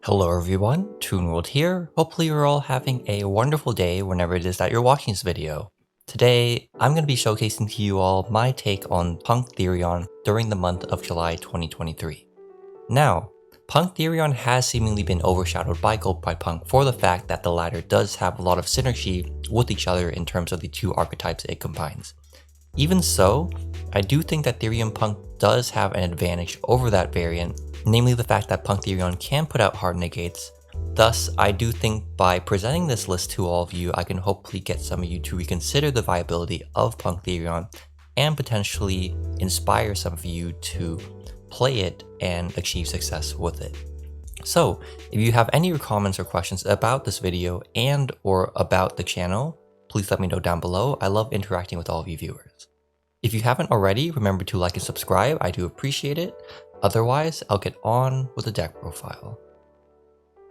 Hello everyone, Toon World here. Hopefully you're all having a wonderful day whenever it is that you're watching this video. Today, I'm going to be showcasing to you all my take on PUNK Therion during the month of July 2023. Now, PUNK Therion has seemingly been overshadowed by Gold Pride PUNK for the fact that the latter does have a lot of synergy with each other in terms of the two archetypes it combines. Even so, I do think that Therion PUNK does have an advantage over that variant, namely the fact that PUNK Therion can put out hard negates. Thus, I do think by presenting this list to all of you, I can hopefully get some of you to reconsider the viability of PUNK Therion and potentially inspire some of you to play it and achieve success with it. So, if you have any comments or questions about this video and or about the channel, please let me know down below. I love interacting with all of you viewers. If you haven't already, remember to like and subscribe, I do appreciate it. Otherwise, I'll get on with the deck profile.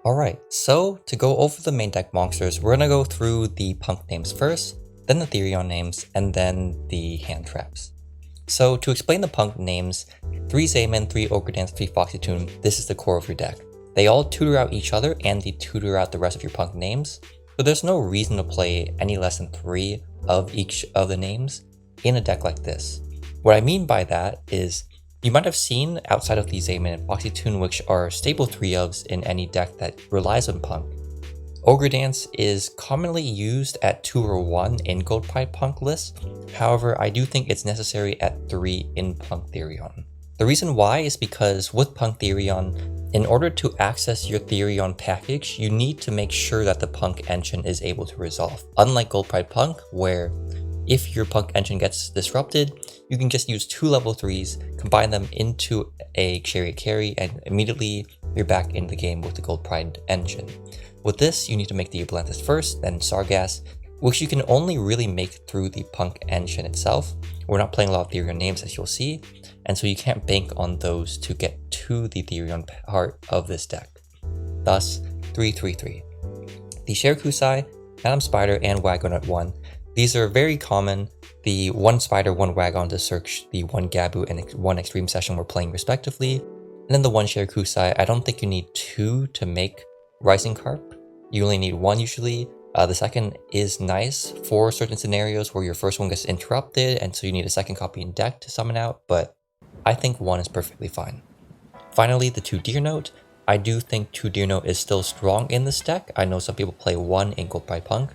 Alright, so to go over the main deck monsters, we're gonna go through the PUNK names first, then the Therion names, and then the hand traps. So to explain the PUNK names, 3 Xayman, 3 Ogre Dance, 3 Foxy Tune, this is the core of your deck. They all tutor out each other and they tutor out the rest of your PUNK names, so there's no reason to play any less than 3 of each of the names in a deck like this. What I mean by that is, you might have seen outside of the Xayman and Foxy Tune, which are staple 3-ofs in any deck that relies on PUNK. Ogre Dance is commonly used at 2 or 1 in Gold Pride PUNK lists, however I do think it's necessary at 3 in PUNK Therion. The reason why is because with PUNK Therion, in order to access your Therion package, you need to make sure that the PUNK engine is able to resolve. Unlike Gold Pride PUNK, where if your PUNK engine gets disrupted, you can just use 2 level 3s, combine them into a Chariot carry, and immediately you're back in the game with the Gold Pride engine. With this, you need to make the Atlantis first, then Sargass, which you can only really make through the PUNK engine itself. We're not playing a lot of Therion names, as you'll see, and so you can't bank on those to get to the Therion part of this deck. Thus, 3-3-3. The Sherikusai, Madam Spider, and Wagon at 1. These are very common. The 1 Spider, 1 Wagon to search the 1 Gabu and 1 Extreme Session we're playing respectively. And then the 1 Sherikusai, I don't think you need 2 to make Rising Carp. You only need 1 usually. The second is nice for certain scenarios where your first one gets interrupted and so you need a second copy in deck to summon out, but I think 1 is perfectly fine. Finally, the 2 Deer Note. I do think 2 Deer Note is still strong in this deck. I know some people play 1 in Gold Pride PUNK.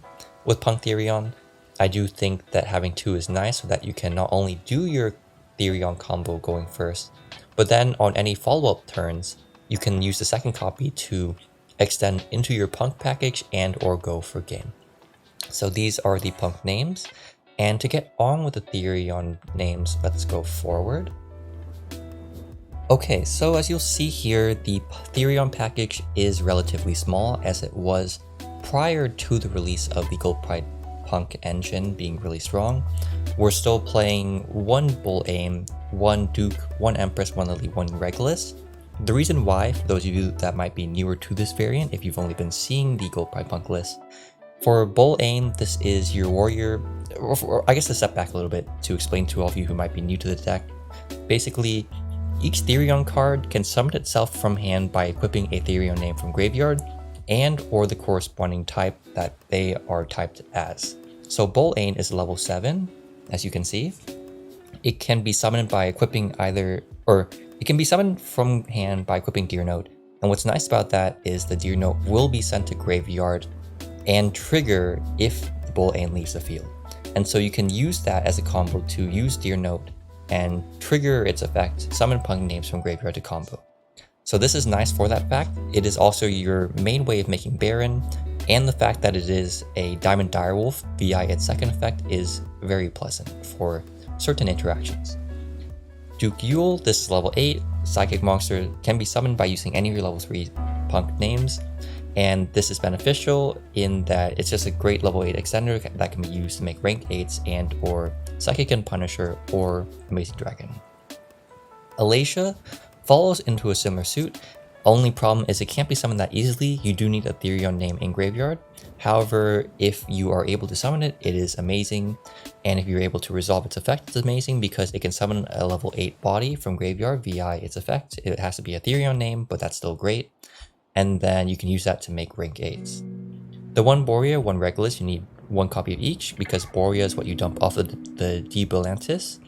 With PUNK Therion, I do think that having 2 is nice so that you can not only do your Therion combo going first, but then on any follow-up turns, you can use the second copy to extend into your PUNK package and or go for game. So these are the PUNK names, and to get on with the Therion names, let's go forward. Okay, so as you'll see here, the Therion package is relatively small as it was prior to the release of the Gold Pride PUNK engine being really strong. We're still playing 1 Bull Aim, 1 Duke, 1 Empress, 1 Lily, 1 Regulus. The reason why, for those of you that might be newer to this variant, if you've only been seeing the Gold Pride PUNK list, for Bull Aim, this is your warrior, or I guess to step back a little bit to explain to all of you who might be new to the deck. Basically, each Therion card can summon itself from hand by equipping a Therion name from graveyard, and or the corresponding type that they are typed as. So Bull Ain is level 7, as you can see. It can be summoned by equipping it can be summoned from hand by equipping Deer Note. And what's nice about that is the Deer Note will be sent to graveyard and trigger if the Bull Ain leaves the field. And so you can use that as a combo to use Deer Note and trigger its effect, summon PUNK names from graveyard to combo. So this is nice for that fact. It is also your main way of making Baron, and the fact that it is a Diamond Direwolf via its second effect is very pleasant for certain interactions. Duke Yule, this is level 8, Psychic Monster, can be summoned by using any of your level 3 PUNK names, and this is beneficial in that it's just a great level 8 extender that can be used to make rank 8s and or Psychic and Punisher or Amazing Dragon. Alacia follows into a similar suit. Only problem is it can't be summoned that easily. You do need a Therion name in graveyard. However, if you are able to summon it, it is amazing. And if you're able to resolve its effect, it's amazing because it can summon a level 8 body from graveyard via its effect. It has to be a Therion name, but that's still great. and then you can use that to make rank 8s. The 1 Borea, 1 Regulus, you need 1 copy of each, because Borea is what you dump off of the Debilantis,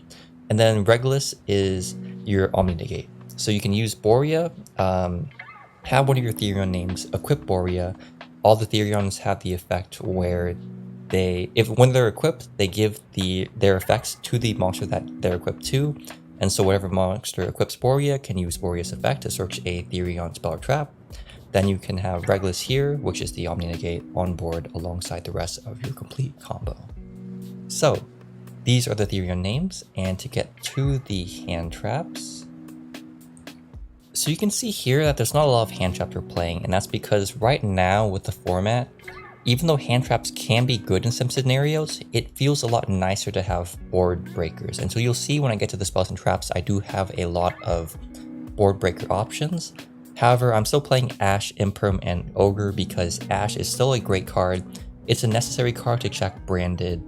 and then Regulus is your omni-negate. So you can use Borea, have one of your Therion names, equip Borea. All the Therions have the effect where when they're equipped, they give their effects to the monster that they're equipped to, and so whatever monster equips Borea can use Borea's effect to search a Therion spell or trap. Then you can have Regulus here, which is the omni-negate, on board alongside the rest of your complete combo. So these are the Therion names, and to get to the hand traps. So you can see here that there's not a lot of hand traps we're playing, and that's because right now with the format, even though hand traps can be good in some scenarios, it feels a lot nicer to have board breakers. And so you'll see when I get to the spells and traps, I do have a lot of board breaker options. However, I'm still playing Ash, Imperm, and Ogre because Ash is still a great card. It's a necessary card to check branded.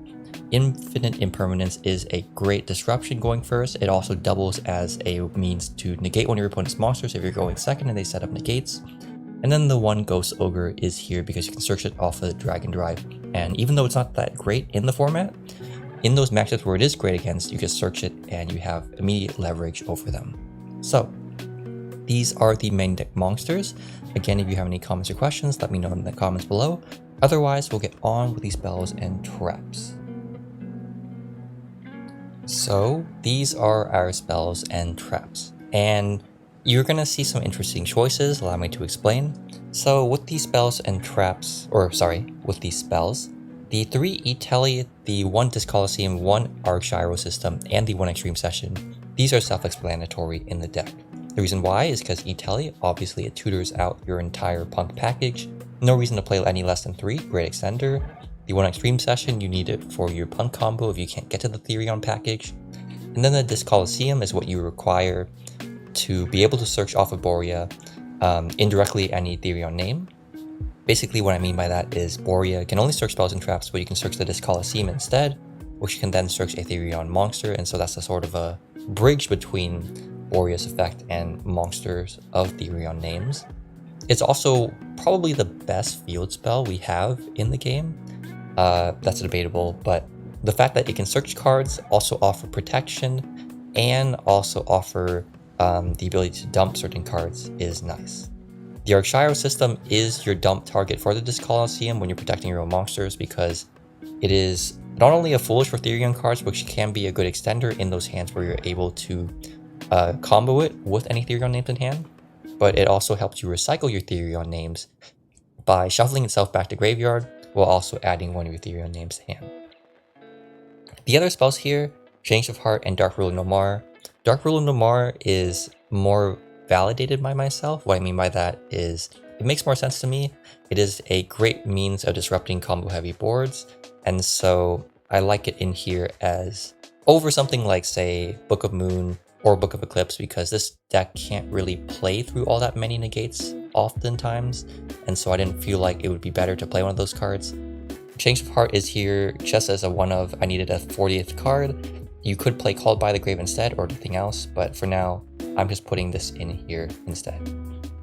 Infinite Impermanence is a great disruption going first. It also doubles as a means to negate one of your opponent's monsters if you're going second and they set up negates. And then the 1 Ghost Ogre is here because you can search it off of the Dragon Drive. And even though it's not that great in the format, in those matchups where it is great against, you can search it and you have immediate leverage over them. So these are the main deck monsters. Again, if you have any comments or questions, let me know in the comments below. Otherwise, we'll get on with these spells and traps. So these are our spells and traps, and you're gonna see some interesting choices. Allow me to explain. So with these spells and traps, with these spells, the 3 E-Telly, the 1 Disc Coliseum, 1 Arc Gyro System, and the 1 Extreme Session, these are self-explanatory in the deck. The reason why is because E-Telly, obviously it tutors out your entire Punk package. No reason to play any less than 3, great extender. The 1 Extreme Session, you need it for your Punk combo if you can't get to the Therion package. And then the Disc Coliseum is what you require to be able to search off of Borea indirectly any Therion name. Basically what I mean by that is Borea can only search spells and traps, but you can search the Disc Coliseum instead, which can then search a Therion monster, and so that's a sort of a bridge between Borea's effect and monsters of Therion names. It's also probably the best field spell we have in the game. That's debatable, but the fact that it can search cards, also offer protection, and also offer the ability to dump certain cards is nice. The Arc Gyro system is your dump target for the Disc Coliseum when you're protecting your own monsters, because it is not only a foolish for Therion cards, which can be a good extender in those hands where you're able to combo it with any Therion names in hand, but it also helps you recycle your Therion names by shuffling itself back to graveyard, while also adding one of your Therion names to hand. The other spells here, Change of Heart and Dark Ruler Nomar. Dark Ruler Nomar is more validated by myself. What I mean by that is, it makes more sense to me. It is a great means of disrupting combo heavy boards, and so I like it in here as over something like, say, Book of Moon or Book of Eclipse, because this deck can't really play through all that many negates oftentimes, and so I didn't feel like it would be better to play one of those cards. Change of Heart is here just as a one-of. I needed a 40th card. You could play Called by the Grave instead or anything else, but for now, I'm just putting this in here instead.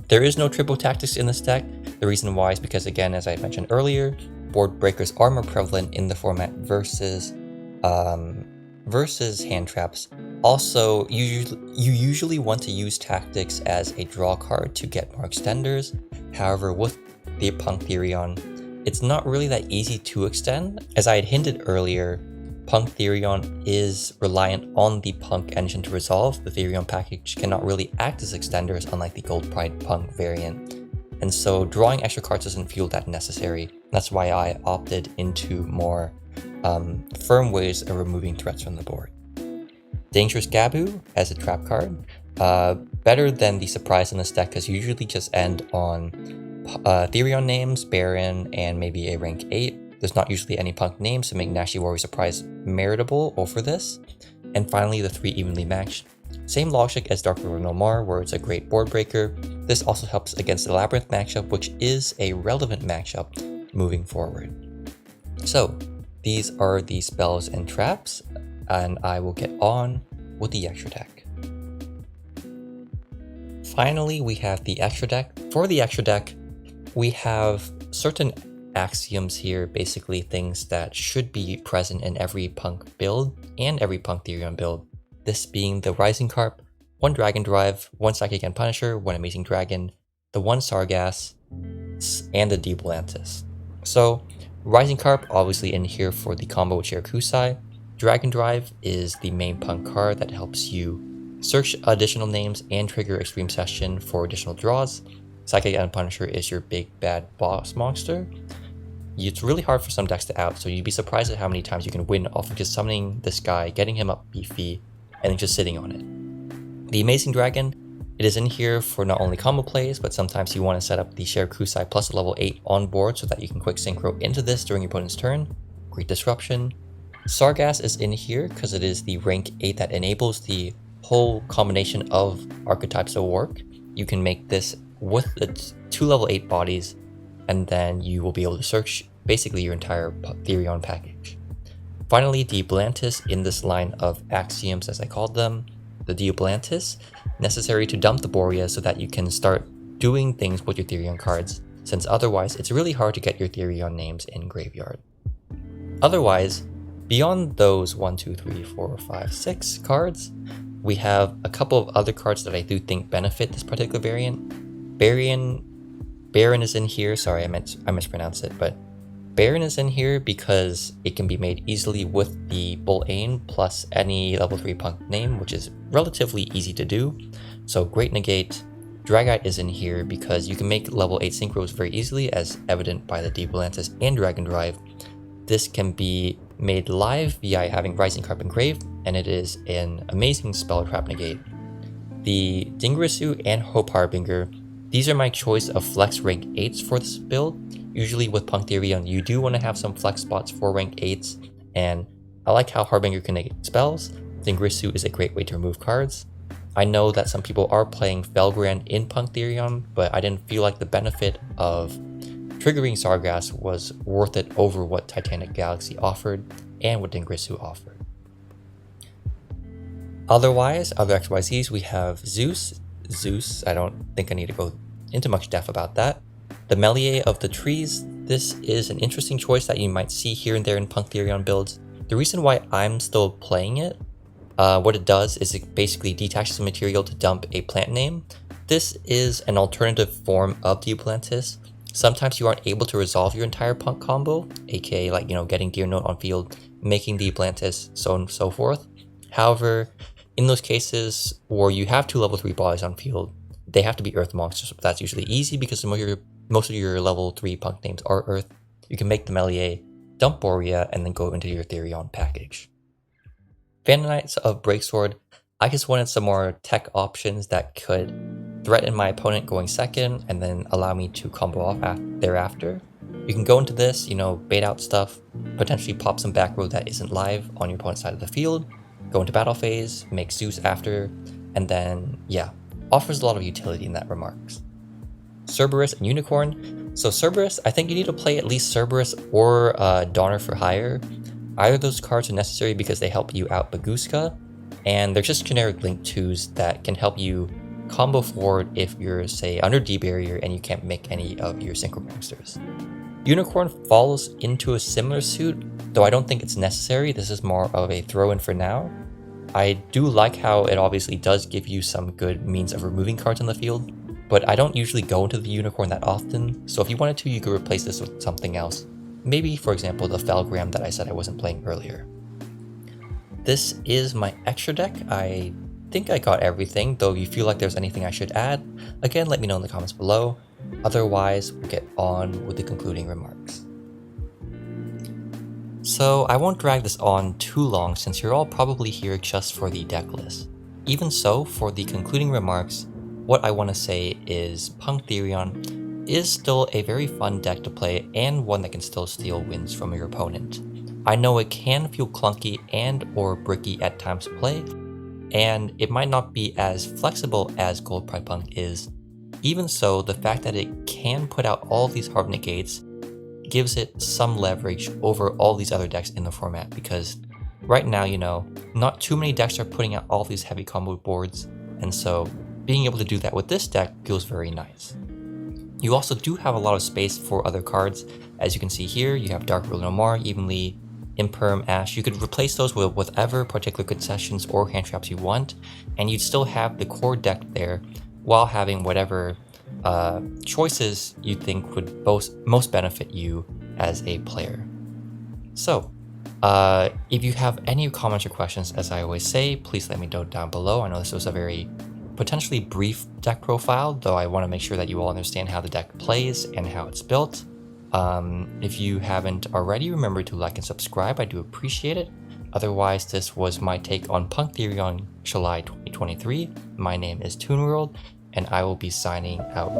There is no triple tactics in this deck. The reason why is because, again, as I mentioned earlier, board breakers are more prevalent in the format versus hand traps. Also, you usually want to use tactics as a draw card to get more extenders. However, with the Punk Therion, it's not really that easy to extend. As I had hinted earlier, Punk Therion is reliant on the Punk engine to resolve. The Therion package cannot really act as extenders, unlike the Gold Pride Punk variant. And so drawing extra cards doesn't feel that necessary. That's why I opted into more firm ways of removing threats from the board. Dangerous Gabu as a trap card. Better than the surprise in this deck, because you usually just end on Therion names, Baron, and maybe a rank 8. There's not usually any Punk names to make Nashi Warrior Surprise meritable over this. And finally, the 3 evenly matched. Same logic as Dark Ruler Nomar, where it's a great board breaker. This also helps against the Labyrinth matchup, which is a relevant matchup moving forward. So these are the spells and traps, and I will get on with the extra deck. Finally, we have the extra deck. For the extra deck, we have certain axioms here, basically things that should be present in every Punk build and every Punk Therion build. This being the Rising Carp, 1 Dragon Drive, 1 Psychic and Punisher, 1 Amazing Dragon, the 1 Sargass, and the Duelists. So Rising Carp obviously in here for the combo with Shirakusai. Dragon Drive is the main Punk card that helps you search additional names and trigger Extreme Session for additional draws. Psychic and Punisher is your big bad boss monster. It's really hard for some decks to out, so you'd be surprised at how many times you can win off of just summoning this guy, getting him up beefy, and then just sitting on it. The Amazing Dragon, it is in here for not only combo plays, but sometimes you want to set up the Shirakusai plus a level 8 on board so that you can quick synchro into this during your opponent's turn. Great disruption. Sargass is in here because it is the rank 8 that enables the whole combination of archetypes to work. You can make this with its 2 level 8 bodies, and then you will be able to search basically your entire Therion package. Finally, Duelists in this line of axioms, as I called them. The Duelists, necessary to dump the Borea so that you can start doing things with your Therion cards, since otherwise it's really hard to get your Therion names in graveyard. Otherwise, beyond those 1, 2, 3, 4, 5, 6 cards, we have a couple of other cards that I do think benefit this particular variant. Baron is in here, sorry I mispronounced it, but Baron is in here because it can be made easily with the Bull Ain plus any level 3 Punk name, which is relatively easy to do. So Great Negate. Dragite is in here because you can make level 8 synchros very easily, as evident by the Duelists and Dragon Drive. This can be made live via having Rising Carp engraved, and it is an amazing spell trap negate. The Dingrisu and Hope Harbinger, these are my choice of flex rank 8s for this build. Usually with Punk Therion, you do want to have some flex spots for rank 8s, and I like how Harbinger can negate spells. Dingrisu is a great way to remove cards. I know that some people are playing Felgrand in Punk Therion, but I didn't feel like the benefit of triggering Sargass was worth it over what Titanic Galaxy offered and what Dingrisu offered. Otherwise, other XYZs, we have Zeus, I don't think I need to go into much depth about that. The Melier of the Trees, this is an interesting choice that you might see here and there in Punk Therion builds. The reason why I'm still playing it, what it does is it basically detaches the material to dump a plant name. This is an alternative form of Duelists. Sometimes you aren't able to resolve your entire Punk combo, aka like, getting Deer Note on field, making Duelists, so on and so forth. However, in those cases where you have 2 level 3 bodies on field, they have to be Earth monsters. That's usually easy because most of your level 3 Punk names are Earth. You can make the Melier, dump Borea, and then go into your Therion package. Phantom Knights of Breaksword, I just wanted some more tech options that could threaten my opponent going second and then allow me to combo off thereafter. You can go into this, bait out stuff, potentially pop some back row that isn't live on your opponent's side of the field, go into battle phase, make Zeus after, and then, offers a lot of utility in that remarks. Cerberus and Unicorn. So Cerberus, I think you need to play at least Cerberus or Donner for Hire. Either of those cards are necessary because they help you out Baguska, and they're just generic Link 2s that can help you combo forward if you're, say, under D barrier and you can't make any of your synchro monsters. Unicorn falls into a similar suit, though I don't think it's necessary. This is more of a throw-in for now. I do like how it obviously does give you some good means of removing cards on the field, but I don't usually go into the Unicorn that often, so if you wanted to, you could replace this with something else. Maybe, for example, the Felgram that I said I wasn't playing earlier. This is my extra deck. I think I got everything, though if you feel like there's anything I should add, again, let me know in the comments below. Otherwise, we'll get on with the concluding remarks. So I won't drag this on too long since you're all probably here just for the deck list. Even so, for the concluding remarks, what I want to say is Punk Therion is still a very fun deck to play and one that can still steal wins from your opponent. I know it can feel clunky and or bricky at times to play, and it might not be as flexible as Gold Pride Punk is. Even so, the fact that it can put out all these hard negates gives it some leverage over all these other decks in the format, because right now, not too many decks are putting out all these heavy combo boards, and so being able to do that with this deck feels very nice. You also do have a lot of space for other cards. As you can see here, you have Dark Ruler Nomar, Evenly, Imperm, Ash. You could replace those with whatever particular concessions or hand traps you want, and you'd still have the core deck there while having whatever choices you think would most benefit you as a player. So, if you have any comments or questions, as I always say, please let me know down below. I know this was a very potentially brief deck profile, though I want to make sure that you all understand how the deck plays and how it's built. If you haven't already, remember to like and subscribe. I do appreciate it. Otherwise, this was my take on PUNK Therion July 2023. My name is Toonworld, and I will be signing out.